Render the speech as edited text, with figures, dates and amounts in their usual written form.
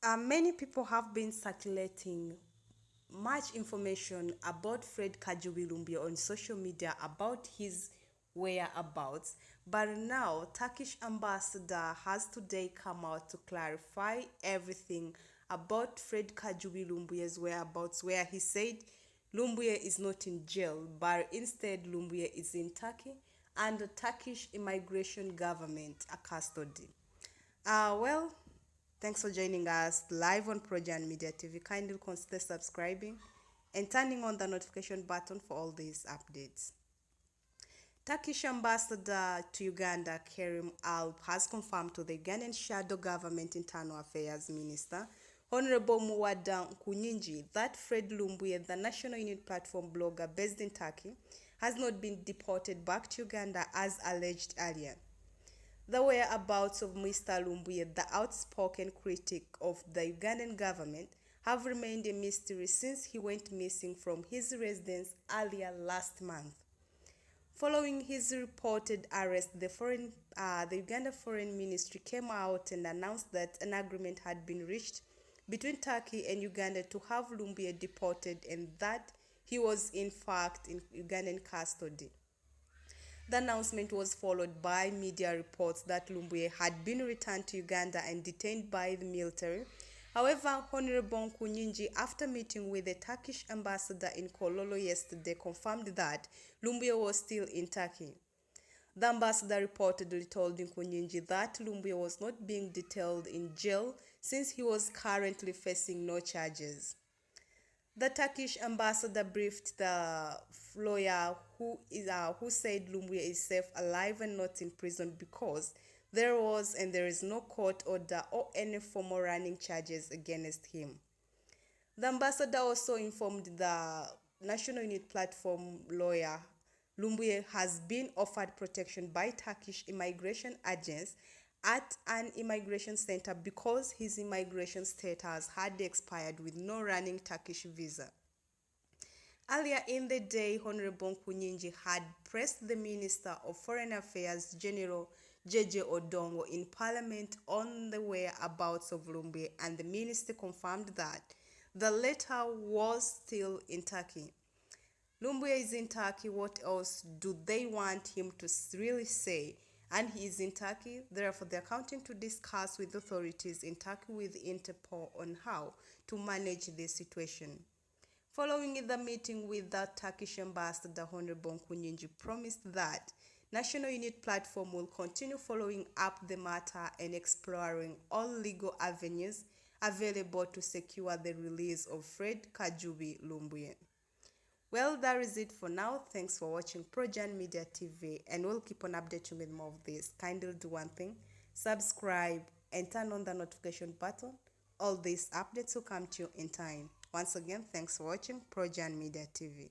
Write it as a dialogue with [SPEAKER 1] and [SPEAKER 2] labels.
[SPEAKER 1] Many people have been circulating much information about Fred Kajjubi Lumbuye on social media about his whereabouts, but now Turkish ambassador has today come out to clarify everything about Fred Kajjubi Lumbuye's whereabouts, where he said Lumbuye is not in jail, but instead Lumbuye is in Turkey under Turkish immigration government custody. Well, thanks for joining us live on Projan Media TV. Kindly consider subscribing and turning on the notification button for all these updates. Turkish ambassador to Uganda, Kerim Alp, has confirmed to the Ugandan shadow government internal affairs minister, Honorable Mubwangu that Fred Lumbuye, the National Unity Platform blogger based in Turkey, has not been deported back to Uganda as alleged earlier. The whereabouts of Mr. Lumbuye, the outspoken critic of the Ugandan government, have remained a mystery since he went missing from his residence earlier last month. Following his reported arrest, the Uganda Foreign Ministry came out and announced that an agreement had been reached between Turkey and Uganda to have Lumbuye deported and that he was in fact in Ugandan custody. The announcement was followed by media reports that Lumbuye had been returned to Uganda and detained by the military. However, Honorable Nkunyinji, after meeting with the Turkish ambassador in Kololo yesterday, confirmed that Lumbuye was still in Turkey. The ambassador reportedly told Nkunyinji that Lumbuye was not being detained in jail since he was currently facing no charges. The Turkish ambassador briefed the lawyer who said Lumbuye is safe, alive and not in prison because there was and there is no court order or any formal running charges against him. The ambassador also informed the National Unity Platform lawyer Lumbuye has been offered protection by Turkish immigration agents at an immigration center because his immigration status had expired with no running Turkish visa. Earlier in the day, Honorable Nkunyinji had pressed the Minister of Foreign Affairs, General J.J. Odongo, in Parliament on the whereabouts of Lumbuye, and the minister confirmed that the latter was still in Turkey. Lumbuye is in Turkey. What else do they want him to really say? And he is in Turkey. Therefore, they are counting to discuss with authorities in Turkey with Interpol on how to manage this situation. Following the meeting with the Turkish ambassador, Honorable Nkunyinji promised that National Unity Platform will continue following up the matter and exploring all legal avenues available to secure the release of Fred Kajjubi Lumbuye. Well, that is it for now. Thanks for watching Projan Media TV, and we'll keep on updating with more of this. Kindly do one thing: subscribe and turn on the notification button. All these updates will come to you in time. Once again, thanks for watching Projan Media TV.